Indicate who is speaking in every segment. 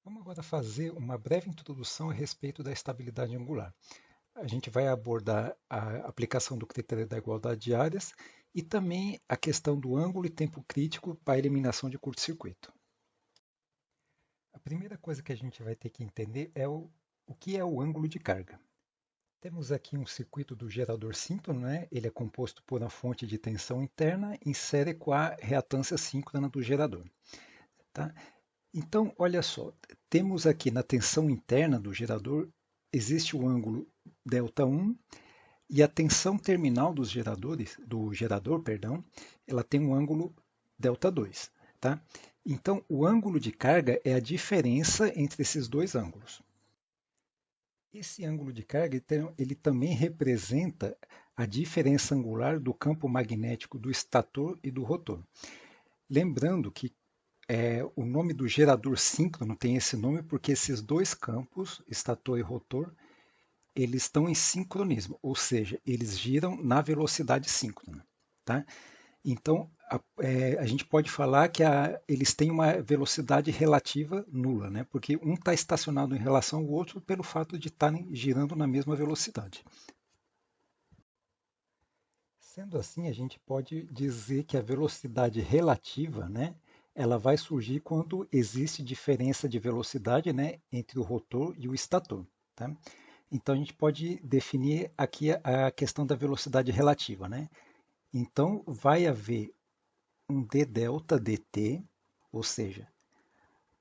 Speaker 1: Vamos agora fazer uma breve introdução a respeito da estabilidade angular. A gente vai abordar a aplicação do critério da igualdade de áreas e também a questão do ângulo e tempo crítico para a eliminação de curto-circuito. A primeira coisa que a gente vai ter que entender é o que é o ângulo de carga. Temos aqui um circuito do gerador síncrono, né? Ele é composto por uma fonte de tensão interna em série com a reatância síncrona do gerador. Tá? Então, olha só, temos aqui na tensão interna do gerador, existe o ângulo ΔI e a tensão terminal dos do gerador, perdão, ela tem um ângulo ΔII. Tá? Então, o ângulo de carga é a diferença entre esses dois ângulos. Esse ângulo de carga ele também representa a diferença angular do campo magnético do estator e do rotor. Lembrando que o nome do gerador síncrono tem esse nome porque esses dois campos, estator e rotor, eles estão em sincronismo, ou seja, eles giram na velocidade síncrona. Tá? Então, a gente pode falar que eles têm uma velocidade relativa nula, né? Porque um está estacionado em relação ao outro pelo fato de estarem girando na mesma velocidade. Sendo assim, a gente pode dizer que a velocidade relativa, né, ela vai surgir quando existe diferença de velocidade, né, entre o rotor e o estator. Tá? Então, a gente pode definir aqui a questão da velocidade relativa. Né? Então, vai haver um d delta dt, ou seja,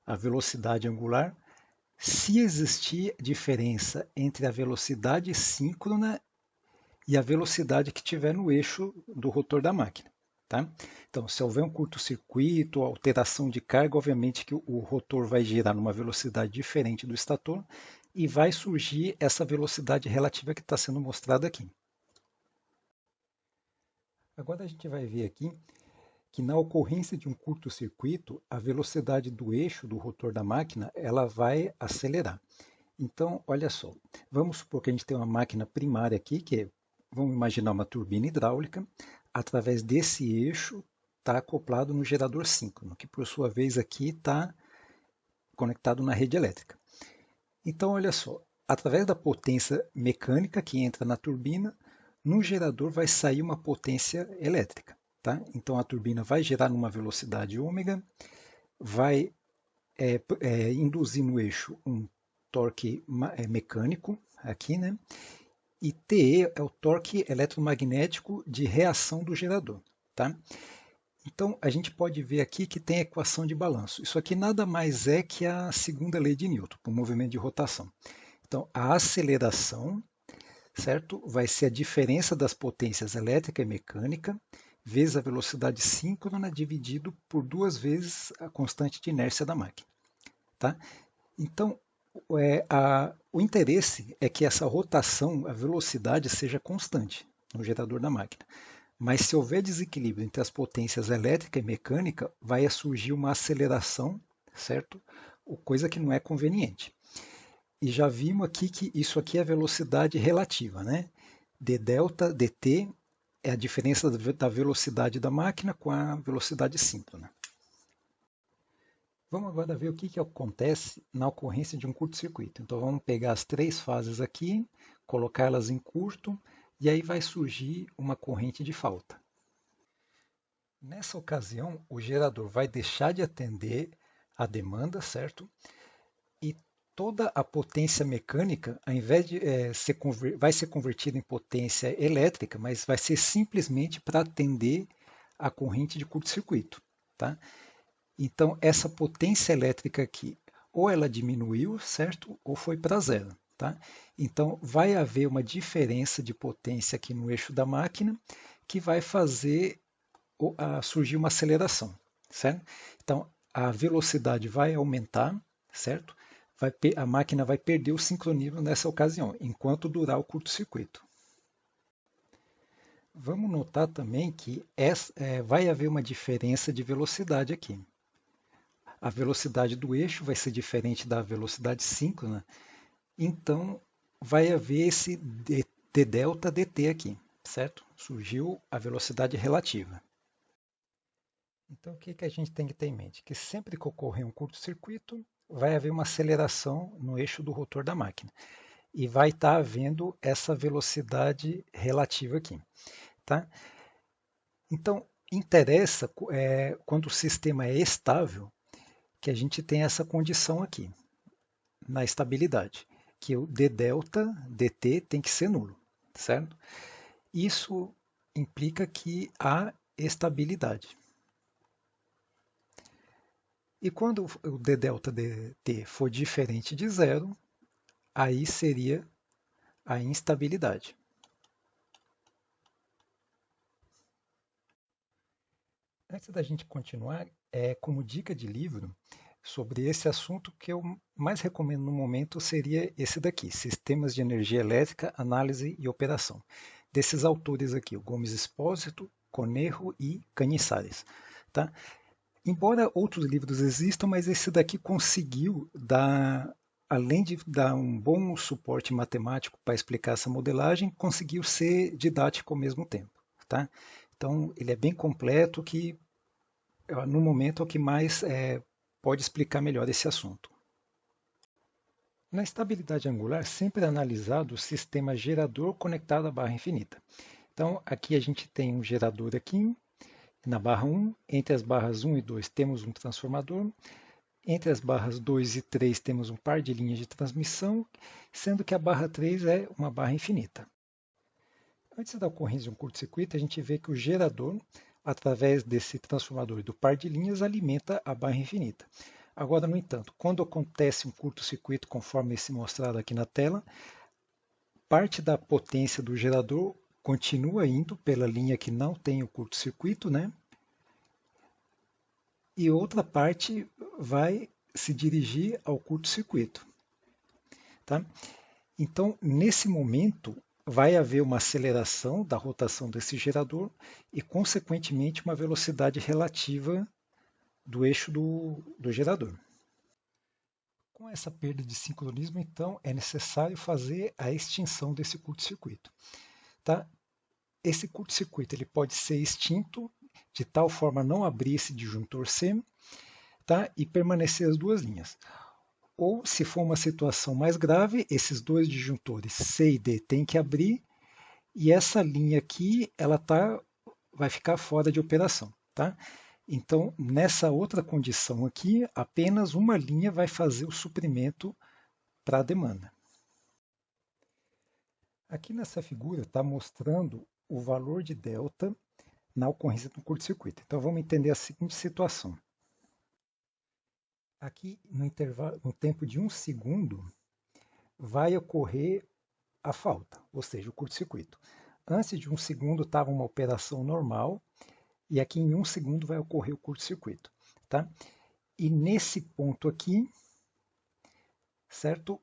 Speaker 1: a velocidade angular, se existir diferença entre a velocidade síncrona e a velocidade que tiver no eixo do rotor da máquina. Tá? Então, se houver um curto-circuito, alteração de carga, obviamente que o rotor vai girar numa velocidade diferente do estator e vai surgir essa velocidade relativa que está sendo mostrada aqui. Agora a gente vai ver aqui que na ocorrência de um curto-circuito, a velocidade do eixo do rotor da máquina ela vai acelerar. Então, olha só, vamos supor que a gente tem uma máquina primária aqui, vamos imaginar uma turbina hidráulica, através desse eixo está acoplado no gerador síncrono, que por sua vez aqui está conectado na rede elétrica. Então, olha só, através da potência mecânica que entra na turbina, no gerador vai sair uma potência elétrica. Tá? Então, a turbina vai gerar numa velocidade ômega, vai induzir no eixo um torque mecânico, aqui, né? E TE é o torque eletromagnético de reação do gerador. Tá? Então, a gente pode ver aqui que tem a equação de balanço. Isso aqui nada mais é que a segunda lei de Newton, para o movimento de rotação. Então, a aceleração, certo, vai ser a diferença das potências elétrica e mecânica vezes a velocidade síncrona dividido por duas vezes a constante de inércia da máquina. Tá? Então, o interesse é que essa rotação, a velocidade, seja constante no gerador da máquina. Mas se houver desequilíbrio entre as potências elétrica e mecânica, vai surgir uma aceleração, certo? Coisa que não é conveniente. E já vimos aqui que isso aqui é a velocidade relativa, né? d delta dt é a diferença da velocidade da máquina com a velocidade síncrona. Vamos agora ver o que acontece na ocorrência de um curto-circuito. Então vamos pegar as três fases aqui, colocá-las em curto, e aí vai surgir uma corrente de falta. Nessa ocasião, o gerador vai deixar de atender a demanda, certo? E toda a potência mecânica, ao invés de vai ser convertida em potência elétrica, mas vai ser simplesmente para atender a corrente de curto-circuito. Tá? Então, essa potência elétrica aqui, ou ela diminuiu, certo? Ou foi para zero. Tá? Então, vai haver uma diferença de potência aqui no eixo da máquina que vai fazer surgir uma aceleração. Certo? Então, a velocidade vai aumentar, certo? A máquina vai perder o sincronismo nessa ocasião, enquanto durar o curto-circuito. Vamos notar também que vai haver uma diferença de velocidade aqui. A velocidade do eixo vai ser diferente da velocidade síncrona, então vai haver esse d delta dt aqui, certo? Surgiu a velocidade relativa. Então o que a gente tem que ter em mente? Que sempre que ocorrer um curto-circuito, vai haver uma aceleração no eixo do rotor da máquina e vai estar havendo essa velocidade relativa aqui, tá? Então, interessa quando o sistema é estável que a gente tem essa condição aqui, na estabilidade, que o d delta dt tem que ser nulo, certo? Isso implica que há estabilidade. E quando o d delta dt for diferente de zero, aí seria a instabilidade. Antes da gente continuar, como dica de livro sobre esse assunto, que eu mais recomendo no momento seria esse daqui, Sistemas de Energia Elétrica, Análise e Operação. Desses autores aqui, o Gomes Expósito, Conejo e Cañizares. Tá? Embora outros livros existam, mas esse daqui conseguiu dar, além de dar um bom suporte matemático para explicar essa modelagem, conseguiu ser didático ao mesmo tempo. Tá? Então, ele é bem completo, que no momento é o que mais pode explicar melhor esse assunto. Na estabilidade angular, sempre é analisado o sistema gerador conectado à barra infinita. Então, aqui a gente tem um gerador aqui, na barra 1, entre as barras 1 e 2 temos um transformador, entre as barras 2 e 3 temos um par de linhas de transmissão, sendo que a barra 3 é uma barra infinita. Antes da ocorrência de um curto-circuito, a gente vê que o gerador, através desse transformador e do par de linhas, alimenta a barra infinita. Agora, no entanto, quando acontece um curto-circuito, conforme esse mostrado aqui na tela, parte da potência do gerador continua indo pela linha que não tem o curto-circuito, né? E outra parte vai se dirigir ao curto-circuito. Tá? Então, nesse momento, vai haver uma aceleração da rotação desse gerador e, consequentemente, uma velocidade relativa do eixo do gerador. Com essa perda de sincronismo, então, é necessário fazer a extinção desse curto-circuito. Tá? Esse curto-circuito ele pode ser extinto de tal forma a não abrir esse disjuntor C, tá? E permanecer as duas linhas. Ou, se for uma situação mais grave, esses dois disjuntores C e D têm que abrir e essa linha aqui vai ficar fora de operação. Tá? Então, nessa outra condição aqui, apenas uma linha vai fazer o suprimento para a demanda. Aqui nessa figura está mostrando o valor de delta na ocorrência do curto-circuito. Então, vamos entender a seguinte situação. Aqui, no tempo de 1 segundo, vai ocorrer a falta, ou seja, o curto-circuito. Antes de 1 segundo estava uma operação normal, e aqui em 1 segundo vai ocorrer o curto-circuito. Tá? E nesse ponto aqui, certo?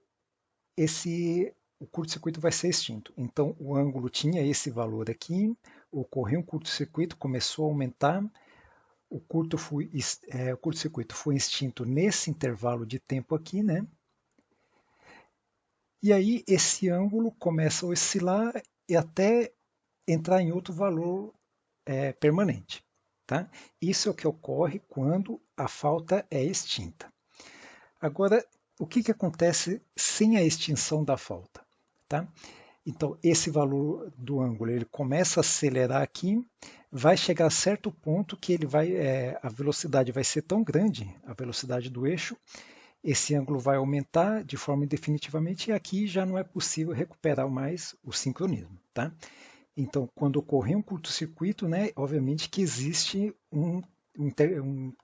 Speaker 1: O curto-circuito vai ser extinto. Então, o ângulo tinha esse valor aqui, ocorreu um curto-circuito, começou a aumentar, o curto-circuito foi extinto nesse intervalo de tempo aqui, né? E aí esse ângulo começa a oscilar e até entrar em outro valor permanente. Tá? Isso é o que ocorre quando a falta é extinta. Agora, o que acontece sem a extinção da falta? Tá? Então, esse valor do ângulo ele começa a acelerar aqui, vai chegar a certo ponto que a velocidade vai ser tão grande, a velocidade do eixo, esse ângulo vai aumentar de forma indefinitivamente e aqui já não é possível recuperar mais o sincronismo. Tá? Então, quando ocorrer um curto-circuito, né, obviamente que existe um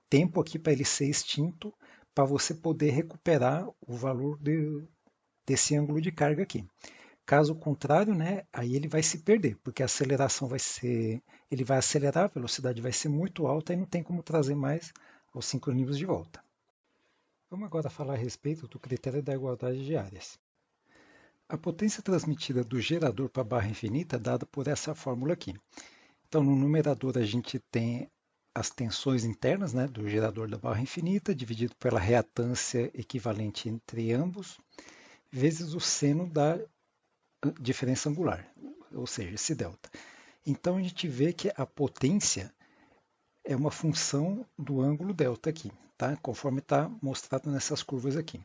Speaker 1: tempo aqui para ele ser extinto, para você poder recuperar o valor desse ângulo de carga aqui. Caso contrário, né, aí ele vai se perder, porque a aceleração ele vai acelerar, a velocidade vai ser muito alta e não tem como trazer mais os sincronismos de volta. Vamos agora falar a respeito do critério da igualdade de áreas. A potência transmitida do gerador para a barra infinita é dada por essa fórmula aqui. Então, no numerador a gente tem as tensões internas, né, do gerador da barra infinita, dividido pela reatância equivalente entre ambos, vezes o seno da diferença angular, ou seja, esse delta. Então, a gente vê que a potência é uma função do ângulo delta aqui. tá? Conforme está mostrado nessas curvas aqui.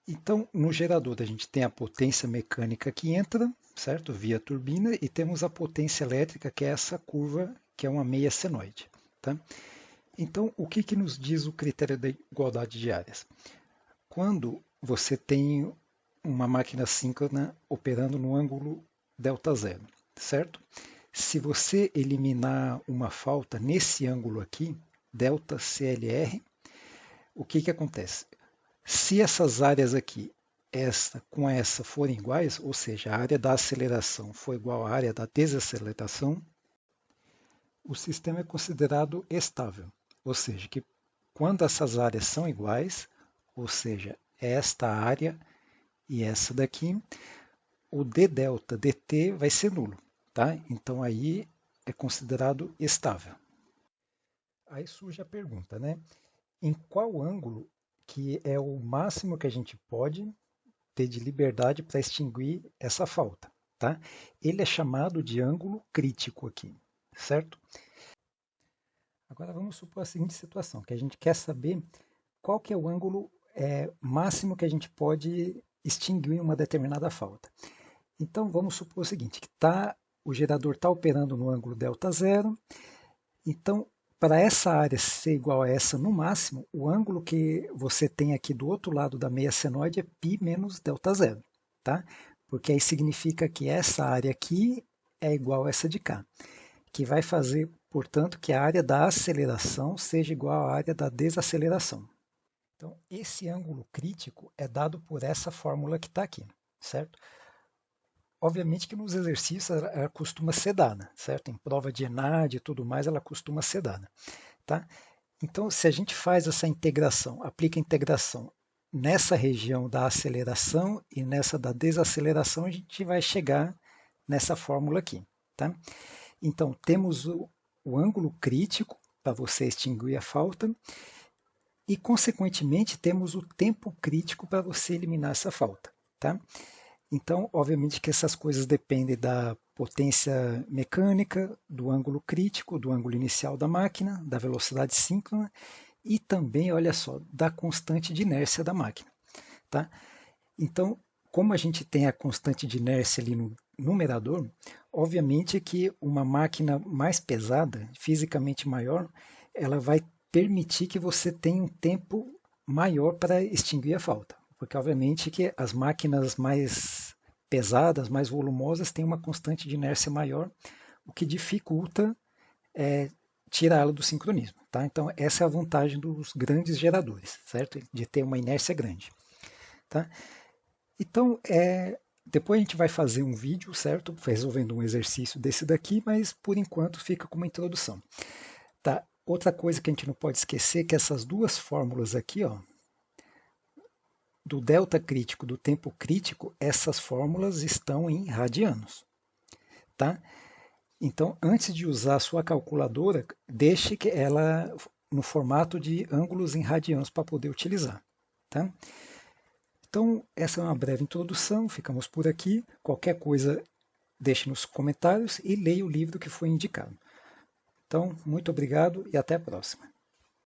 Speaker 1: Então, no gerador, a gente tem a potência mecânica que entra, certo? Via turbina, e temos a potência elétrica, que é essa curva, que é uma meia senoide. Tá? Então, o que nos diz o critério da igualdade de áreas? Quando você tem uma máquina síncrona operando no ângulo ΔZ, certo? Se você eliminar uma falta nesse ângulo aqui, ΔCLR, o que acontece? Se essas áreas aqui, essa com essa, forem iguais, ou seja, a área da aceleração for igual à área da desaceleração, o sistema é considerado estável. Ou seja, que quando essas áreas são iguais, ou seja, esta área e essa daqui, o d delta dt vai ser nulo. Tá? Então aí é considerado estável. Aí surge a pergunta, né? Em qual ângulo que é o máximo que a gente pode ter de liberdade para extinguir essa falta, tá? Ele é chamado de ângulo crítico aqui, certo? Agora vamos supor a seguinte situação, que a gente quer saber qual que é o ângulo máximo que a gente pode extinguir uma determinada falta. Então vamos supor o seguinte, que o gerador está operando no ângulo ΔZ, então para essa área ser igual a essa no máximo, o ângulo que você tem aqui do outro lado da meia senoide é π menos ΔZ, tá? Porque aí significa que essa área aqui é igual a essa de cá, que vai fazer, portanto, que a área da aceleração seja igual à área da desaceleração. Então, esse ângulo crítico é dado por essa fórmula que está aqui, certo? Obviamente que nos exercícios ela costuma ser dada, certo? Em prova de ENAD e tudo mais, ela costuma ser dada, tá? Então, se a gente faz essa integração, aplica a integração nessa região da aceleração e nessa da desaceleração, a gente vai chegar nessa fórmula aqui, tá? Então, temos o ângulo crítico para você extinguir a falta e, consequentemente, temos o tempo crítico para você eliminar essa falta, tá? Então, obviamente que essas coisas dependem da potência mecânica, do ângulo crítico, do ângulo inicial da máquina, da velocidade síncrona e também, olha só, da constante de inércia da máquina. Tá? Então, como a gente tem a constante de inércia ali no numerador, obviamente que uma máquina mais pesada, fisicamente maior, ela vai permitir que você tenha um tempo maior para extinguir a falta. Porque, obviamente, que as máquinas mais pesadas, mais volumosas, têm uma constante de inércia maior, o que dificulta tirá-la do sincronismo. Tá? Então, essa é a vantagem dos grandes geradores, certo? De ter uma inércia grande. Tá? Então, depois a gente vai fazer um vídeo, certo? Resolvendo um exercício desse daqui, mas por enquanto fica como introdução. Tá? Outra coisa que a gente não pode esquecer é que essas duas fórmulas aqui, ó, do delta crítico, do tempo crítico, essas fórmulas estão em radianos. Tá? Então, antes de usar a sua calculadora, deixe que ela no formato de ângulos em radianos para poder utilizar. Tá? Então, essa é uma breve introdução, ficamos por aqui. Qualquer coisa, deixe nos comentários e leia o livro que foi indicado. Então, muito obrigado e até a próxima.